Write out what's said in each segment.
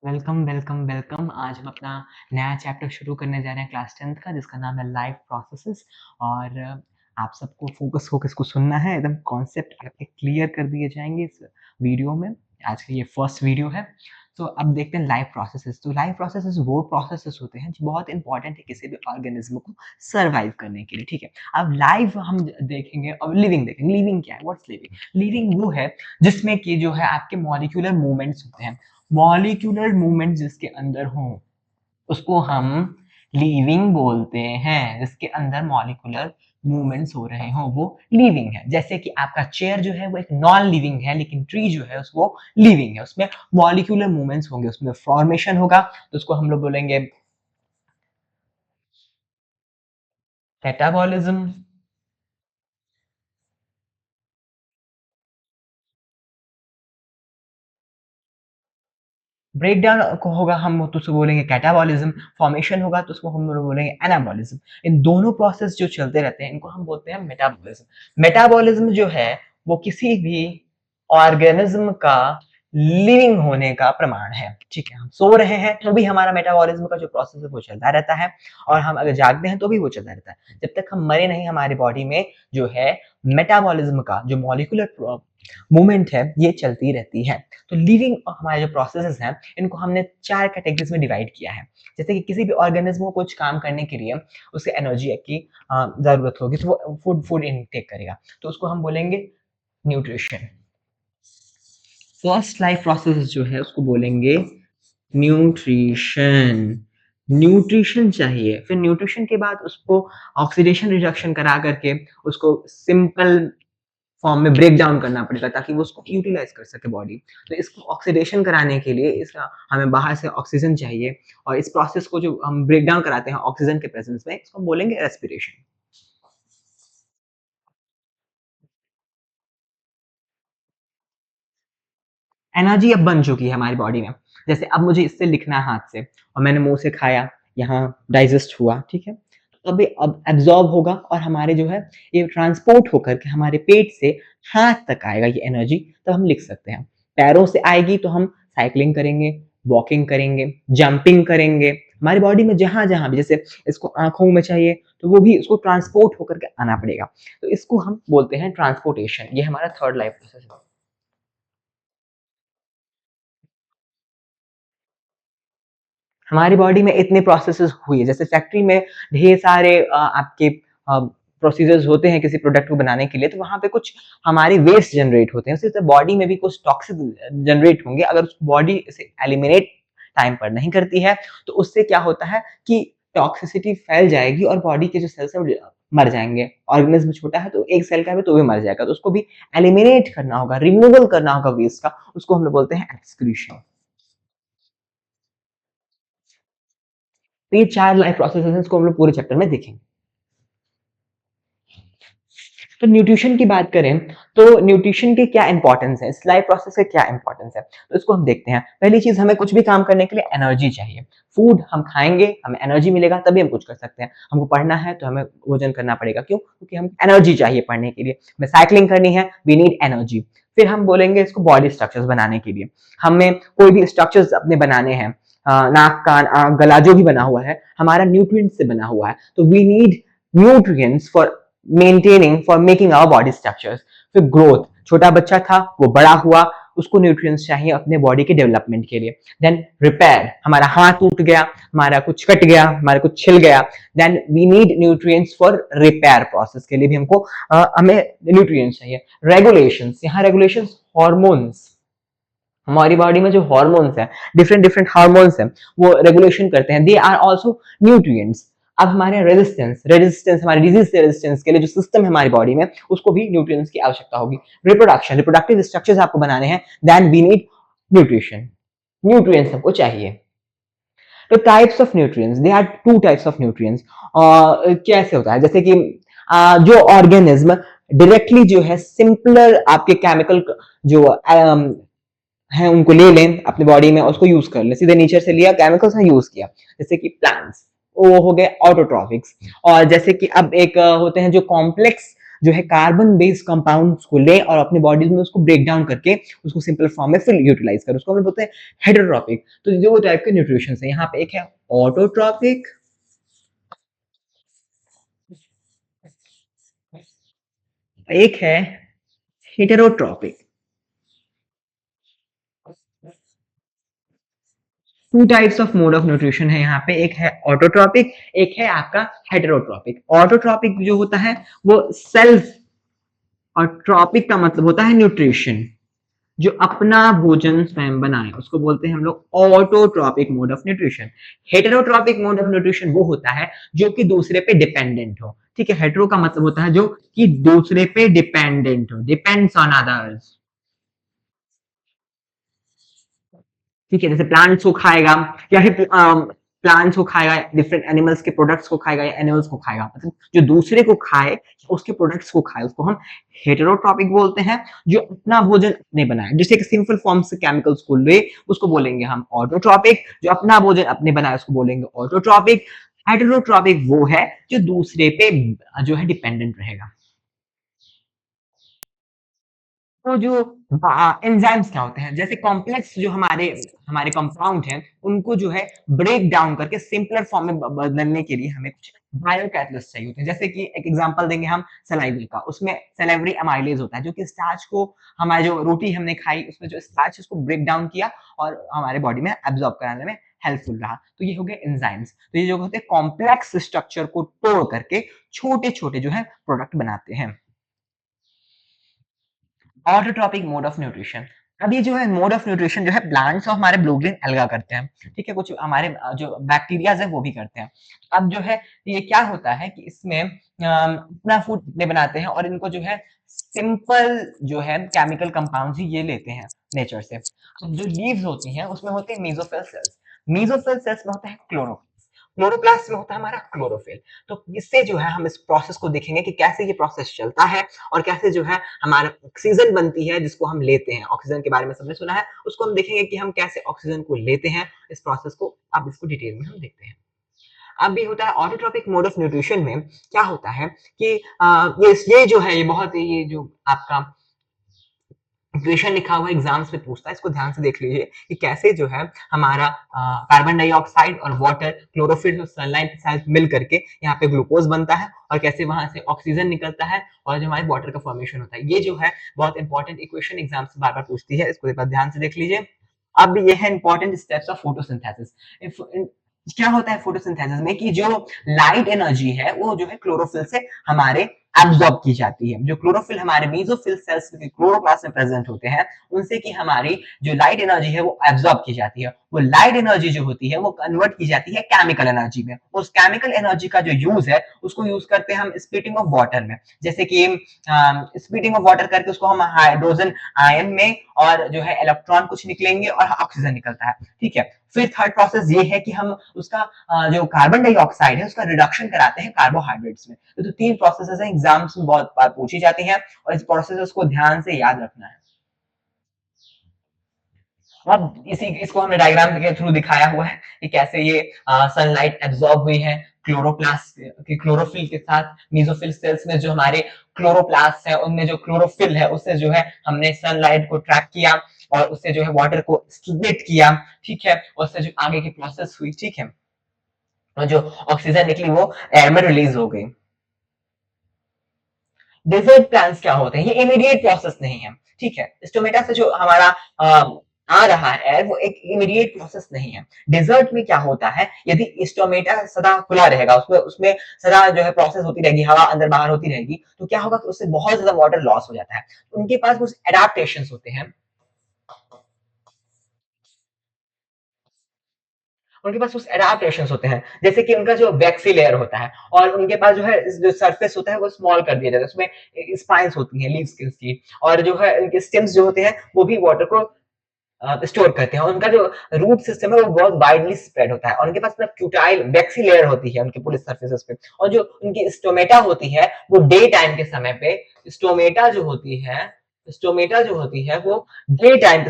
Welcome, welcome, welcome. आज हम अपना नया चैप्टर शुरू करने जा रहे हैं क्लास 10th का, जिसका नाम है लाइफ प्रोसेसेस। और आप सबको फोकस होकर इसको सुनना है। एकदम कॉन्सेप्ट आपके क्लियर कर दिए जाएंगे इस वीडियो में। आज की ये फर्स्ट वीडियो है। तो अब देखते हैं लाइफ प्रोसेसेस। तो लाइफ प्रोसेसेस वो प्रोसेसेस होते हैं जो बहुत इंपॉर्टेंट है किसी भी ऑर्गेनिज्म को सर्वाइव करने के लिए। ठीक है, अब लाइफ हम देखेंगे और लिविंग देखेंगे। लिविंग क्या है? What's living? लिविंग वो है जिसमें कि जो है आपके मॉलिक्यूलर मूवमेंट्स होते हैं। मॉलिक्यूलर मूवमेंट जिसके अंदर हो उसको हम लीविंग बोलते हैं। जिसके अंदर मॉलिक्यूलर मूवमेंट्स हो रहे हो वो लीविंग है। जैसे कि आपका चेयर जो है वो एक नॉन लिविंग है, लेकिन ट्री जो है वो लिविंग है। उसमें मॉलिक्यूलर मूवमेंट्स होंगे, उसमें फॉर्मेशन होगा, तो उसको हम लोग बोलेंगे कैटाबॉलिज्म। ब्रेक डाउन होगा हम तो उसको बोलेंगे कैटाबॉलिज्म। फॉर्मेशन होगा तो उसको हम लोग बोलेंगे एनाबॉलिज्म। इन दोनों प्रोसेस जो चलते रहते हैं इनको हम बोलते हैं मेटाबॉलिज्म। मेटाबॉलिज्म जो है वो किसी भी ऑर्गेनिज्म का लिविंग होने का प्रमाण है। ठीक है, हम सो रहे हैं तो भी हमारा मेटाबॉलिज्म का जो प्रोसेस है वो चलता रहता है, और हम अगर जागते हैं तो भी वो चलता रहता है। जब तक हम मरे नहीं, हमारी बॉडी में जो है मेटाबॉलिज्म का जो मॉलिक्यूलर मूवमेंट है ये चलती रहती है। तो लिविंग हमारे जो प्रोसेसेस हैं इनको हमने 4 कैटेगरीज में डिवाइड किया है। जैसे कि किसी भी ऑर्गेनिज्म को कुछ काम करने के लिए उसे एनर्जी की जरूरत होगी, तो वो फूड इनटेक करेगा, तो उसको हम बोलेंगे न्यूट्रिशन। फर्स्ट लाइफ प्रोसेस जो है उसको बोलेंगे न्यूट्रिशन। न्यूट्रिशन चाहिए, फिर न्यूट्रिशन के बाद उसको ऑक्सीडेशन रिडक्शन करा करके उसको सिंपल फॉर्म में ब्रेक डाउन करना पड़ेगा ताकि वो उसको यूटिलाइज कर सके बॉडी। तो इसको ऑक्सीडेशन कराने के लिए इसका हमें बाहर से ऑक्सीजन चाहिए, और इस प्रोसेस को जो हम ब्रेक डाउन कराते हैं ऑक्सीजन के प्रेजेंस में, इसको हम बोलेंगे रेस्पिरेशन। एनर्जी अब बन चुकी है हमारी बॉडी में। जैसे अब मुझे इससे लिखना है हाथ से, और मैंने मुंह से खाया, यहाँ डाइजेस्ट हुआ, ठीक है, तो अब एब्जॉर्ब होगा और हमारे जो है ये ट्रांसपोर्ट होकर के हमारे पेट से हाथ तक आएगा ये एनर्जी, तब हम लिख सकते हैं। पैरों से आएगी तो हम साइकिलिंग करेंगे, वॉकिंग करेंगे, जंपिंग करेंगे। हमारी बॉडी में जहां जहां भी, जैसे इसको आंखों में चाहिए तो वो भी उसको ट्रांसपोर्ट होकर के आना पड़ेगा, तो इसको हम बोलते हैं ट्रांसपोर्टेशन। ये हमारा थर्ड लाइफ प्रोसेस है। हमारी बॉडी में इतने प्रोसेसेस हुई है, जैसे फैक्ट्री में ढेर सारे आपके प्रोसीजर्स होते हैं किसी प्रोडक्ट को बनाने के लिए, तो वहां पे कुछ हमारे वेस्ट जनरेट होते हैं। उसी तरह बॉडी में भी कुछ टॉक्सिक जनरेट होंगे। अगर बॉडी इसे एलिमिनेट टाइम पर नहीं करती है तो उससे क्या होता है कि टॉक्सिसिटी फैल जाएगी और बॉडी के जो सेल्स है मर जाएंगे। ऑर्गेनिज्म छोटा है तो एक सेल का भी तो भी मर जाएगा, तो उसको भी एलिमिनेट करना होगा, रिमूवल करना होगा वेस्ट का। उसको हम लोग बोलते हैं एक्सक्रीशन। तो ये 4 लाइफ प्रोसेसेस हैं, इसको हम लोग पूरे चैप्टर में देखेंगे। तो न्यूट्रिशन की बात करें तो न्यूट्रिशन के क्या इंपॉर्टेंस है, इस लाइफ प्रोसेस का क्या इंपॉर्टेंस है, तो इसको हम देखते हैं। पहली चीज, हमें कुछ भी काम करने के लिए एनर्जी चाहिए। फूड हम खाएंगे, हमें एनर्जी मिलेगा, तभी हम कुछ कर सकते हैं। हमको पढ़ना है तो हमें भोजन करना पड़ेगा, क्यों? क्योंकि हम एनर्जी चाहिए पढ़ने के लिए। हमें साइकिलिंग करनी है, वी नीड एनर्जी। फिर हम बोलेंगे इसको बॉडी स्ट्रक्चर्स बनाने के लिए, हमें कोई भी स्ट्रक्चर्स अपने बनाने हैं, नाक कान आंख गला जो भी बना हुआ है हमारा न्यूट्रिएंट से बना हुआ है, तो we need nutrients for maintaining, for making our body structures. फिर ग्रोथ, छोटा बच्चा था वो बड़ा हुआ, उसको न्यूट्रिएंट्स चाहिए अपने बॉडी के डेवलपमेंट के लिए। देन रिपेयर, हमारा हाथ टूट गया, हमारा कुछ कट गया, हमारा कुछ छिल गया, then we need nutrients for repair process के लिए भी हमको हमें न्यूट्रिएंट्स चाहिए। रेगुलेशंस, यहाँ रेगुलेशंस हॉर्मोन्स, हमारी बॉडी में जो हॉर्मोन्स हैं, डिफरेंट डिफरेंट हार्मोन्स हैं, वो रेगुलेशन करते हैं, दे आर आल्सो न्यूट्रिएंट्स। अब हमारे रेजिस्टेंस, हमारे डिजीज से रेजिस्टेंस के लिए जो सिस्टम है हमारी बॉडी में, उसको भी न्यूट्रिएंट्स की आवश्यकता होगी। रिप्रोडक्शन, रिप्रोडक्टिव स्ट्रक्चर्स आपको बनाने हैं, then we need nutrition, nutrients हमको चाहिए। तो types of nutrients, they are two types of nutrients. कैसे होता है, जैसे कि जो ऑर्गेनिज्म डायरेक्टली जो है सिंपलर आपके केमिकल जो हैं उनको ले लें अपने बॉडी में, उसको यूज कर लें, सीधे नेचर से लिया, केमिकल्स ने यूज किया, जैसे कि प्लांट्स, वो हो गए ऑटोट्रॉफिक्स। और जैसे कि अब एक होते हैं जो कॉम्प्लेक्स जो है कार्बन बेस्ड कंपाउंड्स को ले और अपने बॉडी में उसको ब्रेक डाउन करके उसको सिंपल फॉर्म में फिर यूटिलाइज करे, उसको हम बोलते हैं हेटेरोट्रॉपिक। तो दो टाइप के न्यूट्रिशन है, यहाँ पे एक है ऑटोट्रॉपिक, एक है heterotrophic. To types of mode of nutrition है यहाँ पे, एक है ऑटोट्रॉपिक, एक है आपका हेटेरोट्रॉपिक। ऑटोट्रॉपिक जो होता है वो सेल्फ, और ट्रॉपिक का मतलब होता है न्यूट्रिशन, जो अपना भोजन स्वयं बनाए उसको बोलते हैं हम लोग autotrophic mode of nutrition. Heterotrophic mode of nutrition वो होता है जो कि दूसरे पे डिपेंडेंट हो, ठीक है। हेटेरो का मतलब होता है जो कि दूसरे पे डिपेंडेंट हो, डिपेंड्स ऑन अदर्स, ठीक है। जैसे प्लांट्स को खाएगा या फिर प्लांट्स को खाएगा, डिफरेंट एनिमल्स के प्रोडक्ट्स को खाएगा या एनिमल्स को खाएगा, मतलब जो दूसरे को खाए, उसके प्रोडक्ट्स को खाए, उसको हम हेटेरोट्रॉपिक बोलते हैं। जो अपना भोजन अपने बनाए, जैसे एक सिंपल फॉर्म से केमिकल्स को ले, उसको बोलेंगे हम ऑटोट्रॉपिक। जो अपना भोजन अपने बनाए उसको बोलेंगे ऑटोट्रॉपिक। हेटेरोट्रॉपिक वो है जो दूसरे पे जो है डिपेंडेंट रहेगा। तो जो एंजाइम्स क्या होते हैं, जैसे कॉम्प्लेक्स जो हमारे हमारे कंपाउंड हैं, उनको जो है ब्रेक डाउन करके सिंपलर फॉर्म में बदलने के लिए हमें कुछ बायोकैटलिस्ट चाहिए होते हैं। जैसे कि एक एग्जांपल देंगे हम सलाइवा का, उसमें सलाइवरी अमाइलेज होता है जो कि स्टार्च को, हमारी जो रोटी हमने खाई उसमें जो स्टार्च उसको ब्रेक डाउन किया और हमारे बॉडी में एब्जॉर्ब कराने में हेल्पफुल रहा। तो ये हो गए एंजाइम्स। तो ये जो होते हैं कॉम्प्लेक्स स्ट्रक्चर को तोड़ करके छोटे छोटे जो है प्रोडक्ट बनाते हैं। ऑटोट्रॉपिक मोड ऑफ न्यूट्रिशन, अब ये जो है मोड ऑफ न्यूट्रिशन जो है प्लांट्स और हमारे ब्लू ग्रीन अलगा करते हैं, ठीक है। कुछ हमारे जो बैक्टीरियाज है वो भी करते हैं। अब जो है ये क्या होता है कि इसमें अपना फूड अपने बनाते हैं और इनको जो है सिंपल जो है केमिकल कंपाउंड्स ही ये लेते हैं नेचर से। अब जो लीव्स होती हैं उसमें होते हैं मेसोफिल सेल्स, मेसोफिल सेल्स में होता है क्लोरोफिल, क्लोरोप्लास्ट में होता है हमारा क्लोरोफिल। तो इससे जो है हम इस प्रोसेस को देखेंगे कि कैसे ये प्रोसेस चलता है और कैसे जो है हमारा ऑक्सीजन बनती है जिसको हम लेते हैं। ऑक्सीजन के बारे में सबने सुना है, उसको हम देखेंगे कि हम कैसे ऑक्सीजन को लेते हैं इस प्रोसेस को। अब इसको डिटेल में हम देखते हैं। अब भी होता है ऑटोट्रॉपिक मोड ऑफ न्यूट्रिशन में क्या होता है कि ये जो है ये बहुत ये जो आपका इक्वेशन लिखा हुआ एग्जाम्स में पूछता है, इसको ध्यान से देख लीजिए कि कैसे जो है हमारा कार्बन डाइऑक्साइड और वाटर, क्लोरोफिल और सनलाइट के साथ मिल करके यहाँ पे ग्लूकोज बनता है और कैसे वहां से ऑक्सीजन निकलता है और जो हमारे वाटर का फॉर्मेशन होता है। ये जो है बहुत इंपॉर्टेंट इक्वेशन एग्जाम से बार बार पूछती है, इसको एक बार ध्यान से देख लीजिए। अब ये है इंपॉर्टेंट स्टेप्स ऑफ फोटोसिंथेसिस। क्या होता है फोटोसिंथेसिस में कि जो लाइट एनर्जी है वो जो है क्लोरोफिल से हमारे एब्जॉर्ब की जाती है। जो क्लोरोफिल हमारे मेसोफिल सेल्स के क्लोरोप्लास्ट में प्रेजेंट होते हैं, उनसे की हमारी जो लाइट एनर्जी है वो एब्जॉर्ब की जाती है। वो लाइट एनर्जी जो होती है वो कन्वर्ट की जाती है केमिकल एनर्जी में। उस केमिकल एनर्जी का जो यूज है उसको यूज करते हैं हम स्प्लिटिंग ऑफ वाटर में। जैसे कि स्प्लिटिंग ऑफ वाटर करके उसको हम हाइड्रोजन आयन में और जो है इलेक्ट्रॉन कुछ निकलेंगे और ऑक्सीजन निकलता है, ठीक है। फिर थर्ड प्रोसेस ये है कि हम उसका जो कार्बन डाइऑक्साइड है उसका रिडक्शन कराते हैं कार्बोहाइड्रेट्स में। तो तीन प्रोसेसेस हैं, एग्जाम्स में बहुत बार पूछी जाती हैं और इस प्रोसेस को ध्यान से याद रखना है। अब इसी इसको हमने डायग्राम के थ्रू दिखाया हुआ है कि कैसे ये सनलाइट एब्जॉर्ब हुई है क्लोरोप्लास्ट के क्लोरोफिल के साथ। मेसोफिल सेल्स में जो हमारे क्लोरोप्लास्ट है उनमें जो क्लोरोफिल है उससे जो है हमने सनलाइट को ट्रैक किया और उससे जो है वाटर को स्प्लिट किया, ठीक है। उससे जो आगे की प्रोसेस हुई, ठीक है, और जो ऑक्सीजन निकली वो एयर में रिलीज हो गई। डेजर्ट प्लांट्स क्या होते हैं, ये इमीडिएट प्रोसेस नहीं है, ठीक है। स्टोमेटा से जो हमारा आ रहा है वो एक इमीडिएट प्रोसेस नहीं है। डेजर्ट में क्या होता है, यदि स्टोमेटा सदा खुला रहेगा, उसमें उसमें सदा जो है प्रोसेस होती रहेगी, हवा अंदर बाहर होती रहेगी, तो क्या होगा कि उससे बहुत ज्यादा वाटर लॉस हो जाता है। उनके पास कुछ एडाप्टेशन होते हैं, उनके पास कुछ एडाप्टेशन होते हैं, जैसे कि उनका जो वैक्सी लेयर होता है और उनके पास जो है जो सरफेस होता है वो स्मॉल कर दिया जाता है, उसमें स्पाइंस होती हैं लीव्स की और जो है उनके स्टेम्स जो होते हैं वो भी वाटर को स्टोर करते हैं। और उनका जो रूट सिस्टम है वो बहुत वाइडली स्प्रेड होता है और उनके पास ना क्यूटाइल वैक्सी लेयर होती है उनके पूरे सरफेसेस पे। और जो उनकी स्टोमेटा होती है वो डे टाइम के समय पे स्टोमेटा जो होती है स्टोमेटा जो होती है वो डे टाइम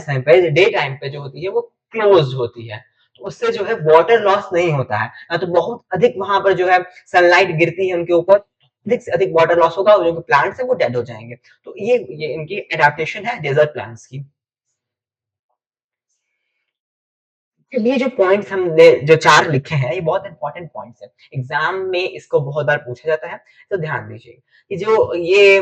पे जो होती है वो क्लोज होती है। तो उससे जो है वाटर लॉस नहीं होता है, ना तो बहुत अधिक वहां पर जो है सनलाइट गिरती है उनके ऊपर अधिक से अधिक वाटर लॉस होगा और जो प्लांट्स है वो डेड हो जाएंगे। तो ये इनकी एडेप्टेशन है डेजर्ट प्लांट्स की। ये जो पॉइंट्स हमने जो 4 लिखे हैं ये बहुत इंपॉर्टेंट पॉइंट्स हैं। एग्जाम में इसको बहुत बार पूछा जाता है, तो ध्यान दीजिए कि जो ये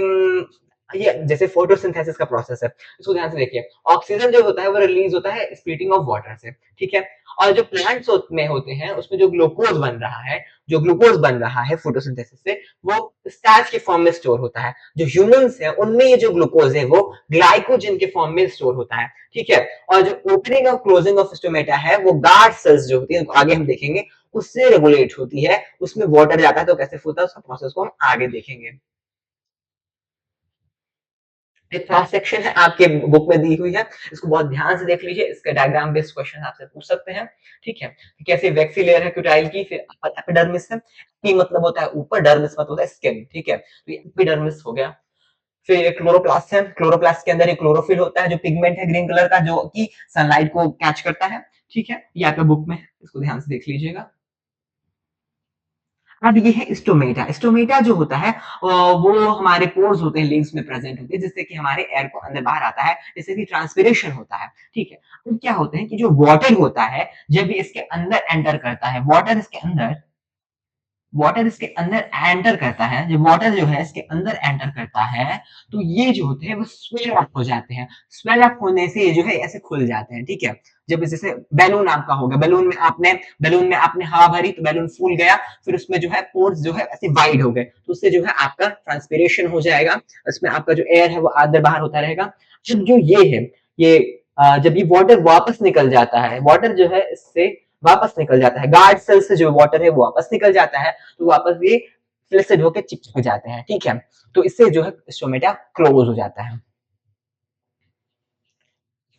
जैसे फोटोसिंथेसिस का प्रोसेस है, इसको ध्यान से देखिए। ऑक्सीजन जो होता है वो रिलीज होता है स्प्लिटिंग ऑफ वाटर से, ठीक है? और जो प्लांट्स में होते हैं उसमें जो ग्लूकोज बन रहा है, जो ग्लूकोज बन रहा है फोटोसिंथेसिस से, वो स्टार्च के फॉर्म में स्टोर होता है। जो ह्यूमंस है उनमें ये जो ग्लूकोज है वो ग्लाइकोजन के फॉर्म में स्टोर होता है, ठीक है? और जो ओपनिंग और क्लोजिंग ऑफ स्टोमेटा है वो गार्ड सेल्स जो होती है, आगे हम देखेंगे, उससे रेगुलेट होती है। उसमें वाटर जाता है तो कैसे होता है उसका प्रोसेस को हम आगे देखेंगे। एक क्रॉस सेक्शन है आपके बुक में दी हुई है, इसको बहुत ध्यान से देख लीजिए। इसके डायग्राम बेस्ड क्वेश्चन आपसे पूछ सकते हैं, ठीक है? कैसे वैक्सी लेयर है क्यूटाइल की, फिर एपिडर्मिस है, की मतलब होता है ऊपर, डर्मिस मतलब होता है स्किन, ठीक है? तो ये एपिडर्मिस हो गया। फिर क्लोरोप्लास्ट है, क्लोरोप्लास्ट के अंदर एक क्लोरोफिल होता है जो पिगमेंट है ग्रीन कलर का, जो कि सनलाइट को कैच करता है, ठीक है? ये आपका बुक में, इसको ध्यान से देख लीजिएगा। अब ये है स्टोमेटा। स्टोमेटा जो होता है वो हमारे पोर्स होते हैं, लिंग्स में प्रेजेंट होते हैं, जिससे कि हमारे एयर को अंदर बाहर आता है, जिससे कि ट्रांसपिरेशन होता है, ठीक है? अब क्या होता है कि जो वाटर होता है जब ये इसके अंदर एंटर करता है, वाटर इसके अंदर एंटर करता है, जब वाटर जो है इसके अंदर एंटर करता है, तो ये जो होते हैं वो स्वेल अप हो जाते हैं। स्वेल अप होने से ये जो है ऐसे खुल जाते हैं, ठीक है? जब जैसे बैलून आपका होगा, बैलून में आपने हवा भरी तो बैलून फूल गया, फिर उसमें जो है पोर्स जो है ऐसे वाइड हो गए, तो उससे जो है आपका ट्रांसपिरेशन हो जाएगा, उसमें आपका जो एयर है वो अंदर बाहर होता रहेगा। जब जो ये है, ये जब ये वाटर वापस निकल जाता है, वाटर जो है इससे वापस निकल जाता है, गार्ड सेल से जो वाटर है वो वापस निकल जाता है, तो वापस ये फ्लैसिड होकर चिपक जाते हैं, ठीक है? तो इससे जो है स्टोमेटा क्लोज हो जाता है।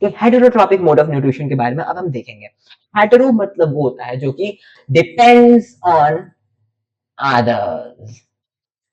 तो हेटेरोट्रॉपिक मोड ऑफ न्यूट्रिशन के बारे में अब हम देखेंगे। हेटेरो मतलब वो होता है जो कि डिपेंड्स ऑन अदर्स,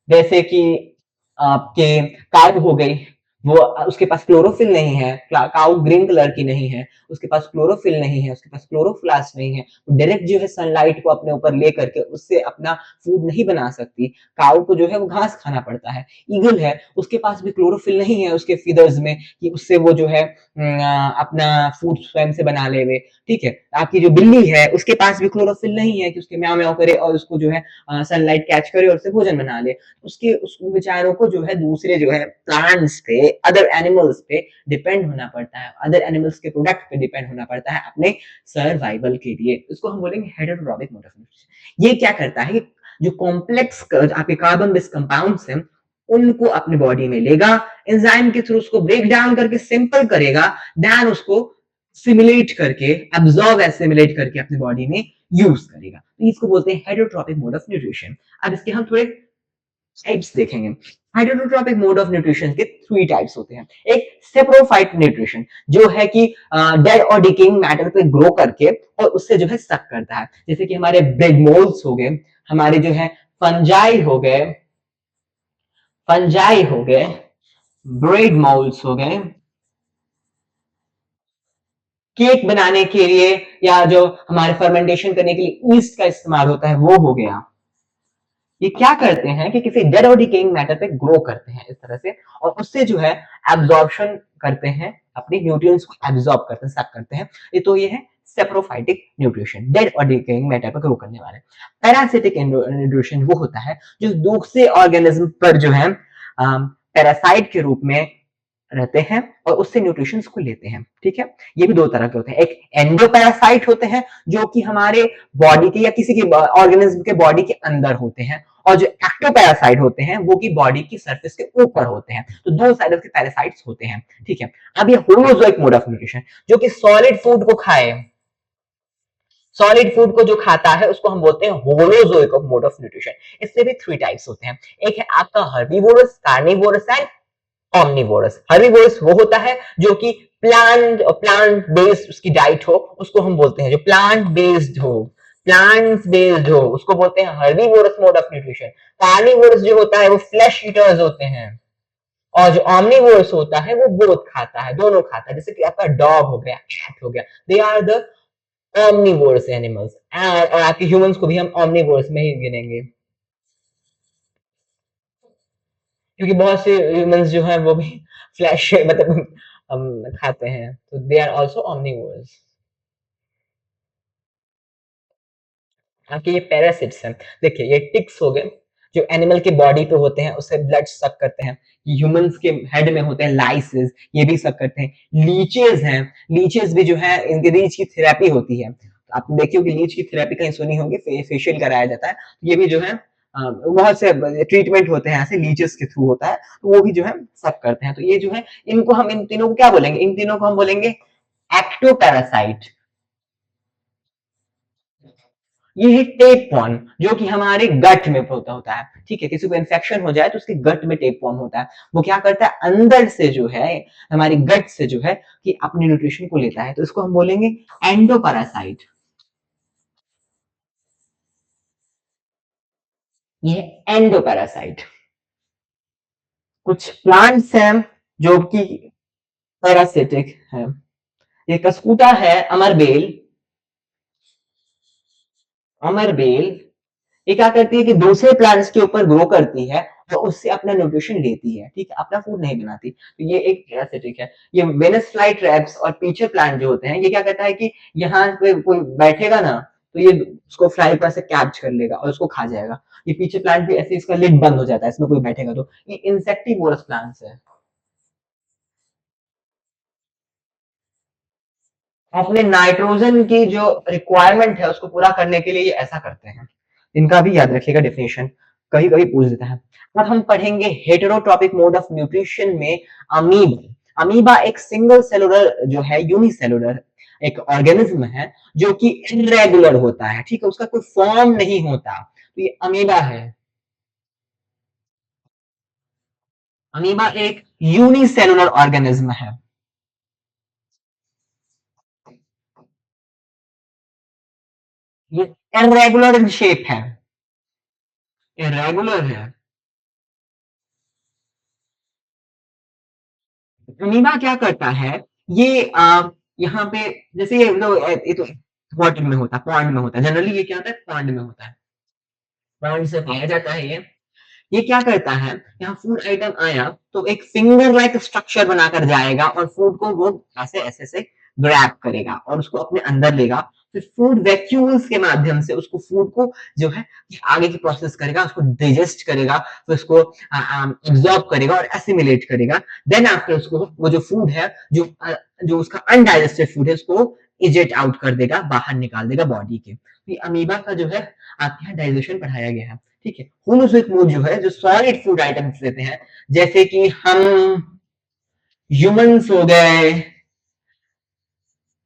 जैसे कि आपके काऊ हो गई, वो उसके पास क्लोरोफिल नहीं है, काऊ ग्रीन कलर की नहीं है, उसके पास क्लोरोफिल नहीं है, उसके पास क्लोरोप्लास्ट नहीं है, वो डायरेक्ट जो है सनलाइट को अपने ऊपर ले करके उससे अपना फूड नहीं बना सकती। काऊ को जो है वो घास खाना पड़ता है। ईगल है, उसके पास भी क्लोरोफिल नहीं है उसके फीदर्स में कि उससे वो जो है अपना फूड स्वयं से बना ले, ठीक है? आपकी जो बिल्ली है उसके पास भी क्लोरोफिल नहीं है कि उसके म्याऊ म्याऊ करे और उसको जो है सनलाइट कैच करे और उससे भोजन बना ले। उसके उस बेचारों को जो है दूसरे जो है प्लांट्स पे, अदर एनिमल्स पे डिपेंड होना पड़ता है, अदर एनिमल्स के प्रोडक्ट पे डिपेंड होना पड़ता है अपने सर्वाइवल के लिए। इसको हम बोलेंगे हेटेरोट्रॉपिक मोड ऑफ न्यूट्रिशन। ये क्या करता है कि जो कॉम्प्लेक्स आपके कार्बन बेस्ड कंपाउंड्स हैं उनको अपनी बॉडी में लेगा, एंजाइम के थ्रू उसको ब्रेक डाउन करके सिंपल करेगा, देन उसको सिमुलेट करके, एब्जॉर्ब एसिमुलेट करके अपनी बॉडी में यूज करेगा। तो इसको बोलते हैं हेटेरोट्रॉपिक मोड ऑफ न्यूट्रिशन। अब इसके हम थोड़े टाइप्स देखेंगे। हाइड्रोट्रोपिक मोड ऑफ न्यूट्रिशन के 3 टाइप्स होते हैं। एक सेप्रोफाइट न्यूट्रिशन जो है कि डेड और डिकेइंग मैटर पे ग्रो करके और उससे जो है सक करता है, जैसे कि हमारे ब्रेड मोल्ड्स हो गए, हमारे जो है फंजाई हो गए, फंजाई हो गए, ब्रेड मोल्ड्स हो गए, केक बनाने के लिए या जो हमारे फर्मेंटेशन करने के लिए ईस्ट का इस्तेमाल होता है वो हो गया। ये क्या करते हैं कि किसी डेड और डिकेइंग मैटर पे ग्रो करते हैं इस तरह से, और उससे जो है एब्जॉर्प्शन करते हैं, अपनी न्यूट्रिएंट्स को एब्जॉर्ब करते हैं, सक करते हैं। ये तो ये है सेप्रोफाइटिक न्यूट्रिशन, डेड और डिकेइंग मैटर पर ग्रो करने वाले। पैरासिटिक न्यूट्रिशन वो होता है जो दूसरे ऑर्गेनिज्म पर जो है पैरासाइट के रूप में रहते हैं और उससे न्यूट्रिशन को लेते हैं, ठीक है? ये भी 2 तरह के होते हैं। एक एंडोपैरासाइट होते हैं जो कि हमारे बॉडी के या किसी के ऑर्गेनिज्म के बॉडी के अंदर होते हैं, और जो एक्टोपैरासाइट होते हैं वो की बॉडी की सरफेस के ऊपर होते हैं। तो 2 साइड के पैरासाइट्स होते हैं, ठीक है? अब ये होलोजोइक मोड ऑफ न्यूट्रिशन जो कि सॉलिड फूड को खाए, सॉलिड फूड को जो खाता है उसको हम बोलते हैं होलोजोइक मोड ऑफ न्यूट्रिशन। इससे भी 3 टाइप्स होते हैं। एक है आपका हर्बीवोरस, कार्निवोरस एंड ऑमनिवोरस। हर्बीवोरस वो होता है जो कि प्लांट बेस्ड उसकी डाइट हो, उसको हम बोलते हैं जो प्लांट बेस्ड हो उसको बोलते हैं herbivorous mode of nutrition. Carnivorous जो होता है वो फ्लैश ईटर्स होते हैं, और जो ऑमनिवोरस होता है वो बोथ खाता है, दोनों खाता है, जैसे कि आपका डॉग हो गया, कैट हो गया, दे आर द ऑमनिवोरस एनिमल्स। और आपके ह्यूमंस को भी हम ऑमनिवोरस में ही गिनेंगे। क्योंकि बहुत से ह्यूमंस जो हैं वो भी फ्लैश मतलब खाते हैं, तो दे आर आल्सो ओमनिवोर्स। आपके ये पैरासिट्स हैं, देखिए ये टिक्स हो गए जो एनिमल के बॉडी पे होते हैं, उससे ब्लड सक करते हैं। ह्यूमंस के हेड में होते हैं लाइसिस, ये भी सक करते हैं। लीचेस हैं, लीचेस भी जो है इनके लीच की थेरेपी होती है। आप देखिए कि लीच की थेरेपी कहीं सुनी होगी, फेशियल कराया जाता है, ये भी जो है बहुत से ट्रीटमेंट होते हैं ऐसे लीचेस के थ्रू होता है, तो वो भी जो है सक करते हैं। तो ये जो है इनको हम इन तीनों को क्या बोलेंगे, इन तीनों को हम बोलेंगे एक्टोपैरासाइट। ये है टेप फॉर्म जो कि हमारे गट में होता है, ठीक है। किसी को इन्फेक्शन हो जाए तो उसके गट में टेप फॉर्म होता है, वो क्या करता है अंदर से जो है हमारी गट से जो है कि अपने न्यूट्रिशन को लेता है, तो इसको हम बोलेंगे एंडोपैरासाइट। ये एंडोपैरासाइट। कुछ प्लांट्स हैं जो कि पैरासिटिक है। ये कस्कूटा है, अमरबेल। अमरबेल ये क्या करती है कि दूसरे प्लांट्स के ऊपर ग्रो करती है, तो उससे अपना न्यूट्रिशन लेती है, ठीक है, अपना फूड नहीं बनाती। तो ये एक पैरासिटिक है। ये वेनस फ्लाई ट्रैप्स और पीछर प्लांट जो होते हैं, ये क्या करता है कि यहाँ पे कोई बैठेगा ना, तो ये उसको फ्लाई पर से कैच कर लेगा और उसको खा जाएगा। ये पीछे प्लांट भी ऐसे इसका लिड बंद हो जाता है, इसमें कोई बैठेगा तो। ये इंसेक्टिवोरस प्लांट्स है। अपने नाइट्रोजन की जो रिक्वायरमेंट है उसको पूरा करने के लिए ये ऐसा करते हैं। इनका भी याद रखिएगा डेफिनेशन, कभी कभी पूछ देता है। अब हम पढ़ेंगे हेटेरोट्रॉपिक मोड ऑफ न्यूट्रिशन में अमीबा। अमीबा एक सिंगल सेलुलर जो है यूनिसेलुलर एक ऑर्गेनिज्म है जो कि इनरेगुलर होता है, ठीक है, उसका कोई फॉर्म नहीं होता, तो ये अमीबा है। अमीबा एक यूनिसेलुलर ऑर्गेनिज्म है। ये इरेगुलर इन शेप है, इरेगुलर है। अमीबा क्या करता है, ये यहाँ पे जैसे ये तो वाटर में होता है, पॉन्ड में होता है, जनरली ये क्या होता है पॉन्ड में होता है, पॉन्ड से पाया जाता है ये क्या करता है, यहाँ फूड आइटम आया तो एक फिंगर लाइक स्ट्रक्चर बनाकर जाएगा और फूड को वो ऐसे ऐसे से ग्रैब करेगा और उसको अपने अंदर लेगा। फिर फूड वैक्यूल्स के माध्यम से उसको फूड को जो है आगे की प्रोसेस करेगा, उसको डाइजेस्ट करेगा, फिर उसको एब्जॉर्ब करेगा और एसिमिलेट करेगा। देन आफ्टर उसको वो जो फूड है जो उसका अनडाइजेस्टेड फूड है उसको इजेट आउट कर देगा, बाहर निकाल देगा बॉडी के। तो ये अमीबा का जो है आपके यहाँ डाइजेशन पढ़ाया गया है, ठीक है। होमोसोइक मूड जो है जो सॉलिड फूड आइटम्स लेते हैं, जैसे कि हम ह्यूमंस हो गए,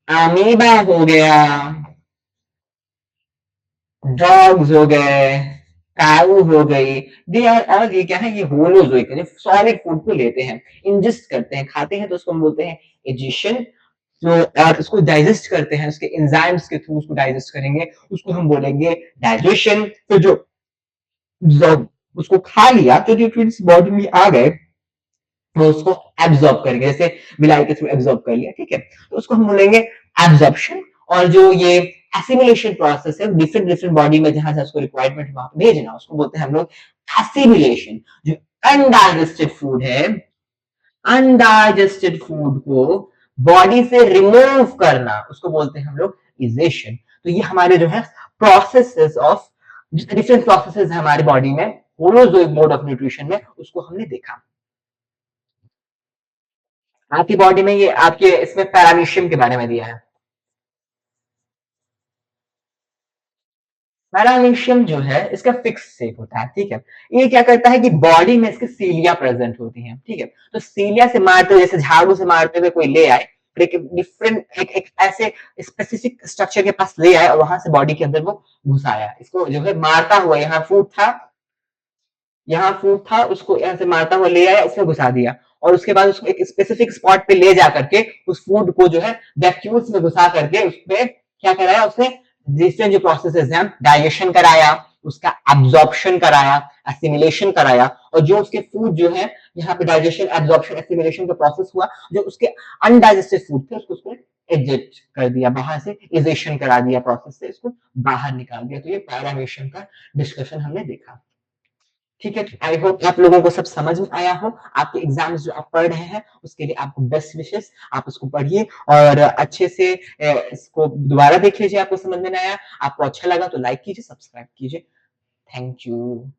अमीबा हो गया, डॉग्स हो गए, काऊ हो गई, दे आर ऑल ये क्या है, ये होलोजोइक है, सॉलिड फूड को लेते हैं, इंजेस्ट करते हैं, खाते हैं, तो उसको हम बोलते हैं एजिशन। जो और उसको डाइजेस्ट करते हैं, उसके एंजाइम्स के थ्रू उसको डाइजेस्ट करेंगे, उसको हम बोलेंगे डाइजेशन। तो जो उसको खा लिया तो न्यूट्रिएंट्स बॉडी में आ गए, वो उसको एब्जॉर्ब करेंगे, जैसे बिलाई के थ्रू एब्जॉर्ब कर लिया, ठीक है, तो उसको हम बोलेंगे एब्जॉर्प्शन। और जो ये एसिमिलेशन प्रोसेस है डिफरेंट डिफरेंट बॉडी में जहां से उसको रिक्वायरमेंट वहां भेजना, उसको बोलते हैं हम लोग एसिमिलेशन। जो अनडाइजेस्टेड फूड है, अनडाइजेस्टेड फूड को बॉडी से रिमूव करना, उसको बोलते हैं हम लोग इजेशन। तो ये हमारे जो है प्रोसेसेस ऑफ डिफरेंट प्रोसेसेस है हमारी बॉडी में, होलोजोइक मोड ऑफ न्यूट्रिशन में, उसको हमने देखा। आपकी बॉडी में ये आपके इसमें पैरामीशियम के बारे में दिया है। पैरामीशियम जो है इसका फिक्स शेप होता है, ठीक है। ये क्या करता है कि बॉडी में इसके सीलिया प्रेजेंट होती है, ठीक है। तो सीलिया से मारते हुए, जैसे झाड़ू से मारते हुए कोई ले आए, एक डिफरेंट एक ऐसे स्पेसिफिक स्ट्रक्चर के पास ले आए और वहां से बॉडी के अंदर वो घुसाया, इसको जो है मारता हुआ, यहाँ फूड था उसको यहाँ से मारता हुआ ले आया, उसमें घुसा दिया, और उसके बाद उसको एक स्पेसिफिक स्पॉट पे ले जा करके उस फूड को जो है वैक्यूल्स में घुसा करके उसपे क्या कराया, उसने डिफरेंट जो प्रोसेसेस हैं, डाइजेशन कराया, उसका एब्जॉर्प्शन कराया, एसिमिलेशन कराया, और जो उसके फूड जो है यहाँ पे डाइजेशन एब्जॉर्प्शन एसिमिलेशन का प्रोसेस हुआ, जो उसके अनडाइजेस्टेड फूड थे उसको एजेक्ट कर दिया बाहर से, इजेशन करा दिया प्रोसेस से, इसको बाहर निकाल दिया। तो ये पैरामीशियम का डिस्कशन हमने देखा। ठीक है, आई होप आप लोगों को सब समझ में आया हो। आपके एग्ज़ाम्स जो आप पढ़ रहे हैं, उसके लिए आपको बेस्ट विशेस। आप उसको पढ़िए और अच्छे से इसको दोबारा देख लीजिए, आपको समझ में नहीं आया। आपको अच्छा लगा तो लाइक कीजिए, सब्सक्राइब कीजिए। Thank you.